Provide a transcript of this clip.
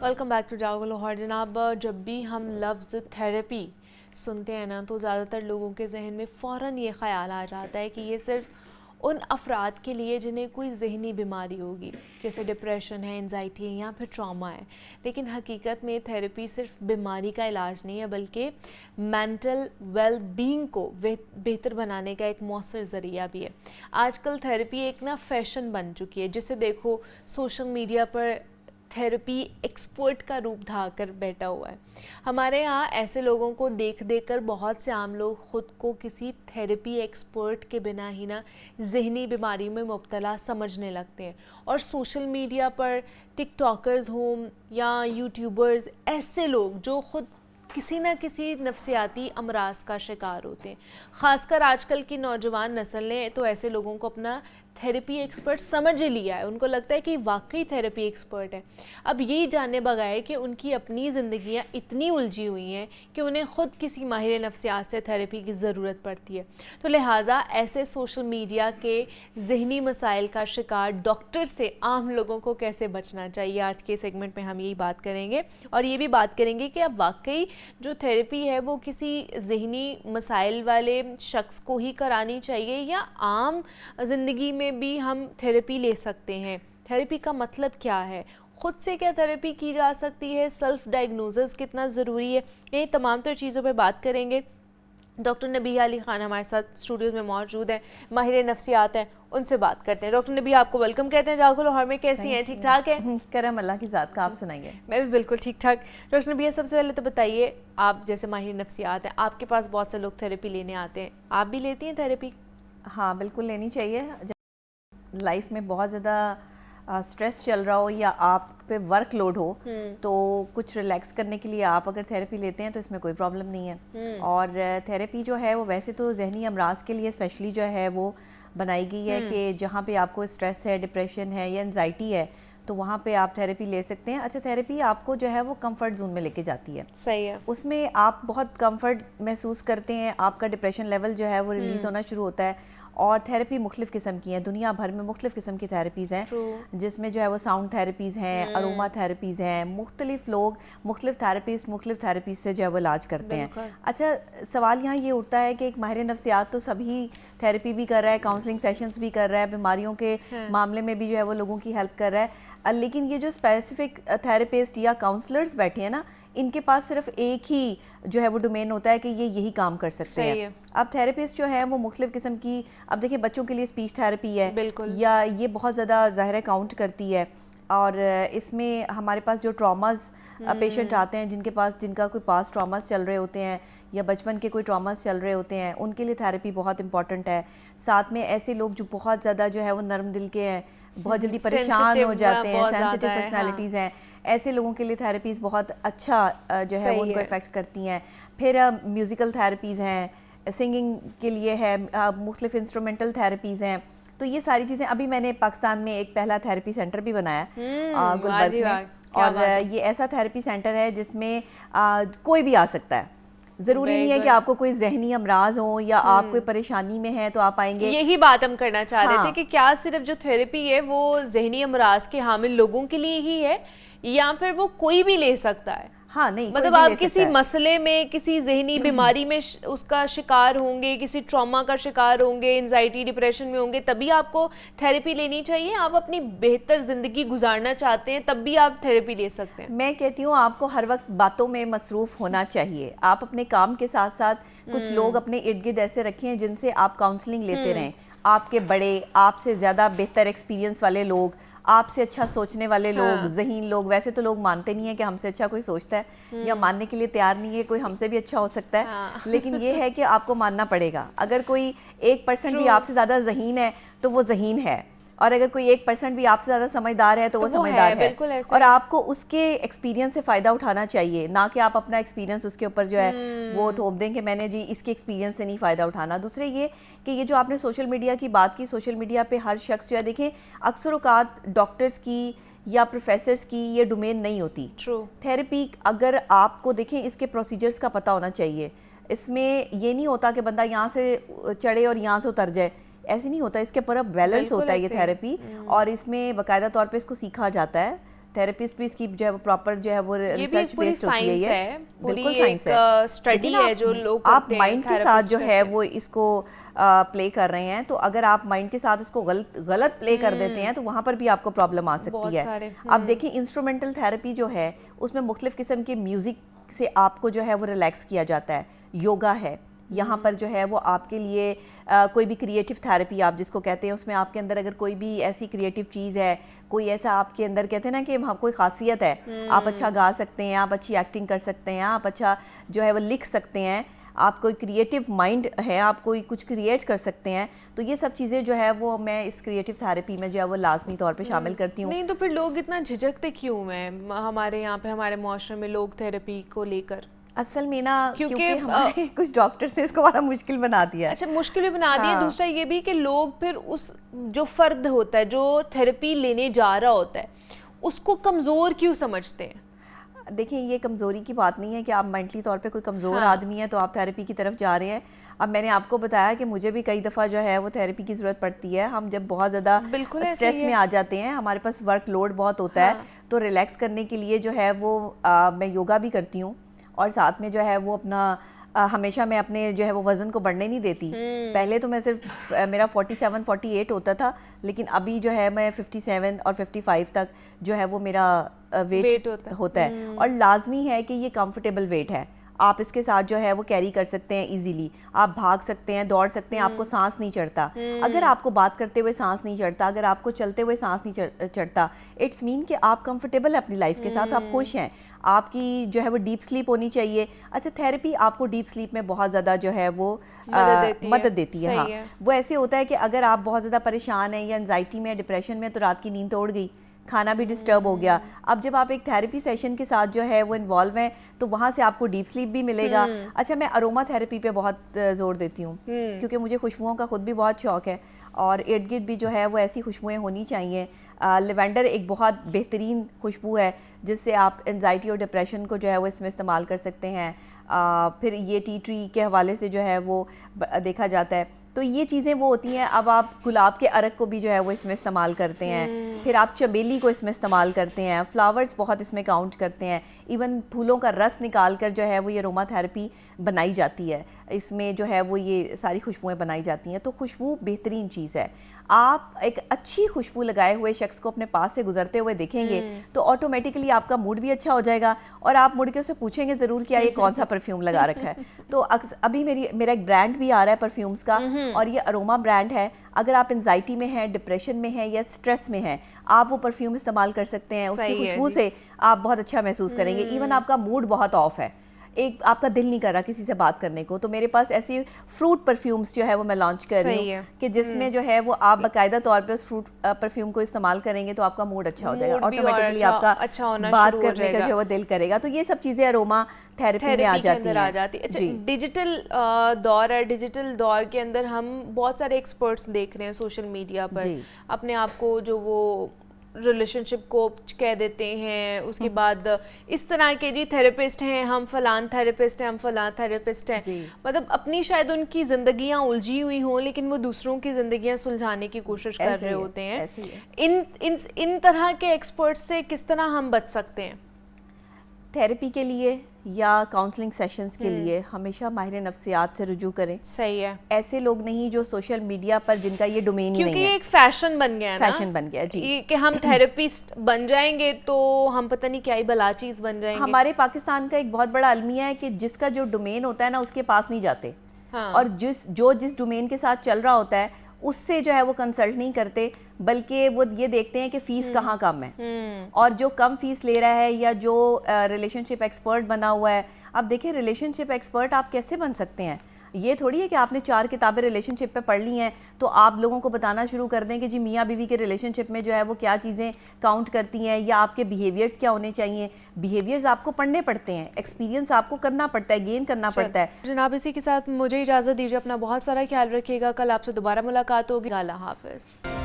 Welcome back to जागो लाहौर। जनाब, जब भी हम लफ्ज़ थेरेपी सुनते हैं ना तो ज़्यादातर लोगों के जहन में फ़ौरन ये ख़्याल आ जाता है कि ये सिर्फ उन अफराद के लिए जिन्हें कोई ज़हनी बीमारी होगी, जैसे डिप्रेशन है, एंजाइटी है या फिर ट्रॉमा है। लेकिन हकीकत में थेरेपी सिर्फ बीमारी का इलाज नहीं है, बल्कि मेंटल वेल बीइंग को बेहतर बनाने का एक मौसर ज़रिया भी है। आजकल थेरेपी एक ना फ़ैशन बन चुकी है, जिसे देखो सोशल मीडिया पर थेरेपी एक्सपर्ट का रूप धाकर बैठा हुआ है। हमारे यहाँ ऐसे लोगों को देख देख कर बहुत से आम लोग ख़ुद को किसी थेरेपी एक्सपर्ट के बिना ही ना ज़हनी बीमारी में मुब्तला समझने लगते हैं। और सोशल मीडिया पर टिकटॉकर्स हों या यूट्यूबर्स, ऐसे लोग जो ख़ुद किसी न किसी नफ्सियाती अमराज का शिकार होते हैं। ख़ासकर आजकल की नौजवान नस्ल ने तो ऐसे लोगों को अपना थेरेपी एक्सपर्ट समझ लिया है। उनको लगता है कि वाकई थेरेपी एक्सपर्ट है। अब यही जाने बगैर कि उनकी अपनी ज़िंदगियां इतनी उलझी हुई हैं कि उन्हें ख़ुद किसी माहिर नफ्सियात से थेरेपी की ज़रूरत पड़ती है। तो लिहाजा ऐसे सोशल मीडिया के ज़हनी मसाइल का शिकार डॉक्टर से आम लोगों को कैसे बचना चाहिए, आज के सेगमेंट में हम यही बात करेंगे। और ये भी बात करेंगे कि अब वाकई जो थेरेपी है वो किसी ज़हनी मसाइल वाले शख्स को ही करानी चाहिए या आम ज़िंदगी में भी हम थेरेपी ले सकते हैं। थेरेपी का मतलब क्या है, खुद से क्या थेरेपी की जा सकती है, सेल्फ डायग्नोसिस कितना ज़रूरी है, ये तमाम तर चीज़ों पे बात करेंगे। डॉक्टर नबिहा अली खान हमारे साथ स्टूडियोज़ में मौजूद हैं, माहिर नफ्सियात हैं, उनसे बात करते हैं। डॉक्टर नबिहा, आपको वेलकम कहते हैं जागो लाहौर में। कैसी हैं, ठीक ठाक है? करम अल्लाह की ज़ात का, आप सुनाइए। मैं भी बिल्कुल ठीक ठाक। डॉक्टर नबिहा, सबसे पहले तो बताइए, आप जैसे माहिर नफ्सियात हैं, आपके पास बहुत से लोग थेरेपी लेने आते हैं, आप भी लेती हैं थेरेपी? हाँ, बिल्कुल लेनी चाहिए। लाइफ में बहुत ज़्यादा स्ट्रेस चल रहा हो या आप पे वर्क लोड हो तो कुछ रिलैक्स करने के लिए आप अगर थेरेपी लेते हैं तो इसमें कोई प्रॉब्लम नहीं है। और थेरेपी जो है वो वैसे तो जहनी अमराज के लिए स्पेशली जो है वो बनाई गई है कि जहाँ पे आपको स्ट्रेस है, डिप्रेशन है या एंजाइटी है तो वहाँ पे आप थेरेपी ले सकते हैं। अच्छा, थेरेपी आपको जो है वो कंफर्ट जोन में लेके जाती है। सही है। उसमें आप बहुत कंफर्ट महसूस करते हैं, आपका डिप्रेशन लेवल जो है वो रिलीज़ होना शुरू होता है। और थेरेपी मुख्तलिफ़ किस्म की हैं, दुनिया भर में मुख्तलिफ़ किस्म की थेरेपीज़ हैं, जिसमें जो है वो साउंड थेरेपीज़ हैं, अरोमा थेरेपीज़ हैं। मुख्तलिफ़ लोग मुख्तलिफ़ थेरेपिस्ट मुख्तलिफ़ थेरेपीज़ से जो है वो इलाज करते हैं। अच्छा, सवाल यहाँ ये उठता है कि एक माहिर नफ्सियात तो सभी थेरेपी भी कर रहा है, काउंसलिंग सेशंस भी कर रहा है, बीमारियों के मामले में भी जो है वो लोगों की हेल्प कर रहा है, लेकिन ये जो स्पेसिफिक थेरेपिस्ट या काउंसलर्स बैठे हैं ना, इनके पास सिर्फ एक ही जो है वो डोमेन होता है कि ये यही काम कर सकते हैं। अब थेरेपिस्ट जो है वो मुख्तलिफ किस्म की, अब देखिए बच्चों के लिए स्पीच थेरेपी है या ये बहुत ज़्यादा ज़ाहिर काउंट करती है। और इसमें हमारे पास जो ट्रॉमास पेशेंट आते हैं जिनका कोई पास ट्रॉमास चल रहे होते हैं या बचपन के कोई ट्रॉमास चल रहे होते हैं, उनके लिए थेरेपी बहुत इंपॉर्टेंट है। साथ में ऐसे लोग जो बहुत ज़्यादा जो है वो नरम दिल के हैं, बहुत जल्दी परेशान हो जाते हैं, सेंसिटिव पर्सनैलिटीज़ हैं, ऐसे लोगों के लिए थेरेपीज़ बहुत अच्छा जो है वो उनको इफ़ेक्ट करती हैं। फिर म्यूज़िकल थेरेपीज़ हैं, सिंगिंग के लिए है, मुख्तलिफ इंस्ट्रूमेंटल थेरेपीज़ हैं। तो ये सारी चीज़ें, अभी मैंने पाकिस्तान में एक पहला थेरेपी सेंटर भी बनाया गुलबर्ग में, और ये ऐसा थेरेपी सेंटर है जिसमें कोई भी आ सकता है। ज़रूरी नहीं है कि आपको कोई जहनी अमराज हो या आप कोई परेशानी में हैं तो आप आएंगे। यही बात हम करना चाह रहे थे कि क्या सिर्फ जो थेरेपी है वो जहनी अमराज के हामिल लोगों के लिए ही है या फिर वो कोई भी ले सकता है? हाँ, नहीं, मतलब आप किसी मसले में, किसी जहनी बीमारी में उसका शिकार होंगे, किसी ट्रॉमा का शिकार होंगे, एंजाइटी डिप्रेशन में होंगे, तभी आपको थेरेपी लेनी चाहिए। आप अपनी बेहतर ज़िंदगी गुजारना चाहते हैं तब भी आप थेरेपी ले सकते हैं। मैं कहती हूँ आपको हर वक्त बातों में मसरूफ़ होना चाहिए। आप अपने काम के साथ साथ कुछ लोग अपने इर्द गिर्द ऐसे रखें जिनसे आप काउंसलिंग लेते रहें। आपके बड़े, आपसे ज़्यादा बेहतर एक्सपीरियंस वाले लोग, आपसे अच्छा सोचने वाले लोग, ज़हीन लोग। वैसे तो लोग मानते नहीं है कि हमसे अच्छा कोई सोचता है या मानने के लिए तैयार नहीं है कोई हमसे भी अच्छा हो सकता है, लेकिन ये है कि आपको मानना पड़ेगा। अगर कोई 1% भी आपसे ज़्यादा ज़हीन है तो वो ज़हीन है, और अगर कोई 1% भी आपसे ज़्यादा समझदार है तो वो समझदार है। और आपको उसके एक्सपीरियंस से फ़ायदा उठाना चाहिए, ना कि आप अपना एक्सपीरियंस उसके ऊपर जो है वो थोप दें कि मैंने जी इसके एक्सपीरियंस से नहीं फ़ायदा उठाना। दूसरे ये कि ये जो आपने सोशल मीडिया की बात की, सोशल मीडिया पे हर शख्स जो है, देखें अक्सर औक़ात डॉक्टर्स की या प्रोफेसर्स की ये डोमेन नहीं होती। थेरेपी अगर आपको देखें, इसके प्रोसीजर्स का पता होना चाहिए। इसमें ये नहीं होता कि बंदा यहाँ से चढ़े और यहाँ से उतर जाए, ऐसे नहीं होता। इसके पूरा बैलेंस होता है ये थेरेपी, और इसमें बाकायदा तौर पे इसको सीखा जाता है। تھراپسٹ بھی اس کی جو ہے وہ پراپر جو ہے وہ ریسرچ بیسڈ ہوتی ہے. یہ بالکل سائنس ہے, اسٹڈی ہے جو لوگ آپ مائنڈ کے ساتھ جو ہے وہ اس کو پلے کر رہے ہیں, تو اگر آپ مائنڈ کے ساتھ اس کو غلط پلے کر دیتے ہیں تو وہاں پر بھی آپ کو پرابلم آ سکتی ہے. اب دیکھیں انسٹرومنٹل تھراپی جو ہے اس میں مختلف قسم کے میوزک سے آپ کو جو ہے وہ ریلیکس کیا جاتا ہے. یوگا ہے یہاں پر جو ہے وہ آپ کے لیے کوئی بھی کریٹیو تھراپی آپ جس کو کہتے ہیں, اس میں آپ کے اندر اگر کوئی بھی ایسی کریٹیو چیز ہے, کوئی ایسا آپ کے اندر کہتے ہیں نا کہ کوئی خاصیت ہے, آپ اچھا گا سکتے ہیں, آپ اچھی ایکٹنگ کر سکتے ہیں, آپ اچھا جو ہے وہ لکھ سکتے ہیں, آپ کوئی کریٹیو مائنڈ ہے, آپ کوئی کچھ کریٹ کر سکتے ہیں, تو یہ سب چیزیں جو ہے وہ میں اس کریٹیو تھراپی میں جو ہے وہ لازمی طور پہ شامل کرتی ہوں. نہیں تو پھر لوگ اتنا جھجکتے کیوں ہیں ہمارے یہاں پہ, ہمارے معاشرے میں لوگ تھراپی کو لے کر؟ اصل میں نا کیونکہ ہمارے کچھ ڈاکٹرز نے اس کو بڑا مشکل بنا دیا ہے. اچھا مشکل بھی بنا دیا. دوسرا یہ بھی کہ لوگ پھر اس جو فرد ہوتا ہے جو تھراپی لینے جا رہا ہوتا ہے اس کو کمزور کیوں سمجھتے ہیں؟ دیکھیں یہ کمزوری کی بات نہیں ہے کہ آپ مینٹلی طور پہ کوئی کمزور آدمی ہے تو آپ تھراپی کی طرف جا رہے ہیں. اب میں نے آپ کو بتایا کہ مجھے بھی کئی دفعہ جو ہے وہ تھراپی کی ضرورت پڑتی ہے. ہم جب بہت زیادہ اسٹریس میں آ جاتے ہیں, ہمارے پاس ورک لوڈ بہت ہوتا ہے, تو ریلیکس کرنے کے لیے جو ہے وہ میں یوگا بھی کرتی ہوں, اور ساتھ میں جو ہے وہ اپنا ہمیشہ میں اپنے جو ہے وہ وزن کو بڑھنے نہیں دیتی. پہلے تو میں صرف میرا 47 48 ہوتا تھا, لیکن ابھی جو ہے میں 57 اور 55 تک جو ہے وہ میرا ویٹ ہوتا ہے, اور لازمی ہے کہ یہ کمفرٹیبل ویٹ ہے. آپ اس کے ساتھ جو ہے وہ کیری کر سکتے ہیں ایزیلی, آپ بھاگ سکتے ہیں, دوڑ سکتے ہیں, آپ کو سانس نہیں چڑھتا. اگر آپ کو بات کرتے ہوئے سانس نہیں چڑھتا, اگر آپ کو چلتے ہوئے سانس نہیں چڑھتا, اٹس مین کہ آپ کمفرٹیبل ہیں اپنی لائف کے ساتھ, آپ خوش ہیں, آپ کی جو ہے وہ ڈیپ سلیپ ہونی چاہیے. اچھا تھراپی آپ کو ڈیپ سلیپ میں بہت زیادہ جو ہے وہ مدد دیتی ہے. ہاں وہ ایسے ہوتا ہے کہ اگر آپ بہت زیادہ پریشان ہیں یا انزائٹی میں, ڈپریشن میں, تو رات کی نیند توڑ گئی, کھانا بھی ڈسٹرب ہو گیا. اب جب آپ ایک تھراپی سیشن کے ساتھ جو ہے وہ انوالو ہیں تو وہاں سے آپ کو ڈیپ سلیپ بھی ملے گا. اچھا میں اروما تھراپی پہ بہت زور دیتی ہوں کیونکہ مجھے خوشبوؤں کا خود بھی بہت شوق ہے, اور ارد گرد بھی جو ہے وہ ایسی خوشبوئیں ہونی چاہیے. لیونڈر ایک بہت بہترین خوشبو ہے جس سے آپ انزائٹی اور ڈپریشن کو جو ہے وہ اس میں استعمال کر سکتے ہیں. پھر یہ ٹی ٹری کے حوالے سے جو ہے وہ دیکھا جاتا ہے. تو یہ چیزیں وہ ہوتی ہیں. اب آپ گلاب کے عرق کو بھی جو ہے وہ اس میں استعمال کرتے ہیں, پھر آپ چمیلی کو اس میں استعمال کرتے ہیں, فلاورز بہت اس میں کاؤنٹ کرتے ہیں, ایون پھولوں کا رس نکال کر جو ہے وہ یہ اروما تھراپی بنائی جاتی ہے. اس میں جو ہے وہ یہ ساری خوشبوئیں بنائی جاتی ہیں. تو خوشبو بہترین چیز ہے. آپ ایک اچھی خوشبو لگائے ہوئے شخص کو اپنے پاس سے گزرتے ہوئے دیکھیں گے تو آٹومیٹکلی آپ کا موڈ بھی اچھا ہو جائے گا, اور آپ مڑ کے اسے پوچھیں گے ضرور کہ یہ کون سا پرفیوم لگا رکھا ہے. تو ابھی میرا ایک برانڈ بھی آ رہا ہے پرفیومز کا, اور یہ اروما برانڈ ہے. اگر آپ انزائٹی میں ہیں, ڈپریشن میں ہیں یا اسٹریس میں ہیں, آپ وہ پرفیوم استعمال کر سکتے ہیں. اس کی خوشبو سے آپ بہت اچھا محسوس کریں گے. ایون آپ کا موڈ بہت آف ہے, ایک آپ کا دل نہیں کر رہا کسی سے بات کرنے کو, تو میرے پاس ایسی فروٹ پرفیومز جو ہے وہ میں لانچ کر رہی ہوں کہ جس میں جو ہے وہ آپ باقاعدہ طور پہ اس فروٹ پرفیوم کو استعمال کریں گے تو آپ کا موڈ اچھا ہو جائے گا, آٹومیٹکلی آپ کا بات کرنے کا جو ہے وہ دل کرے گا. تو یہ سب چیزیں اروما تھراپی میں آ جاتی ہیں. اچھا ڈیجیٹل دور ہے, ڈیجیٹل دور کے اندر ہم بہت سارے ایکسپرٹس دیکھ رہے ہیں سوشل میڈیا پر, اپنے آپ کو جو وہ ریلیشن شپ کوچ کہہ دیتے ہیں, اس کے بعد اس طرح کے جی تھراپسٹ ہیں, ہم فلان تھراپسٹ ہیں, ہم فلان تھراپسٹ ہیں. مطلب اپنی شاید ان کی زندگیاں الجھی ہوئی ہوں لیکن وہ دوسروں کی زندگیاں سلجھانے کی کوشش کر رہے ہوتے ہیں. ان طرح کے ایکسپرٹ سے کس طرح ہم بچ سکتے ہیں؟ تھراپی کے لیے یا کاؤنسلنگ سیشنز کے لیے ہمیشہ ماہر نفسیات سے رجوع کریں. صحیح ہے. ایسے لوگ نہیں جو سوشل میڈیا پر جن کا یہ ڈومین ہی نہیں ہے, کیونکہ یہ ایک فیشن بن گیا ہے نا, فیشن بن گیا جی, کہ ہم تھراپسٹ بن جائیں گے تو ہم پتہ نہیں کیا ہی بلا چیز بن جائیں گے. ہمارے پاکستان کا ایک بہت بڑا المیہ ہے کہ جس کا جو ڈومین ہوتا ہے نا اس کے پاس نہیں جاتے, اور جس ڈومین کے ساتھ چل رہا ہوتا ہے اس سے جو ہے وہ کنسلٹ نہیں کرتے, بلکہ وہ یہ دیکھتے ہیں کہ فیس کہاں کم ہے, اور جو کم فیس لے رہا ہے یا جو ریلیشن شپ ایکسپرٹ بنا ہوا ہے. اب دیکھیں ریلیشن شپ ایکسپرٹ آپ کیسے بن سکتے ہیں؟ یہ تھوڑی ہے کہ آپ نے 4 کتابیں ریلیشن شپ پہ پڑھ لی ہیں تو آپ لوگوں کو بتانا شروع کر دیں کہ جی میاں بیوی کے ریلیشن شپ میں جو ہے وہ کیا چیزیں کاؤنٹ کرتی ہیں, یا آپ کے بیہیویئرس کیا ہونے چاہیے. بیہیویئرز آپ کو پڑھنے پڑتے ہیں, ایکسپیرینس آپ کو کرنا پڑتا ہے, گین کرنا پڑتا ہے. جناب اسی کے ساتھ مجھے اجازت دیجیے, اپنا بہت سارا خیال رکھیے گا, کل آپ سے دوبارہ ملاقات ہوگی. اللہ حافظ.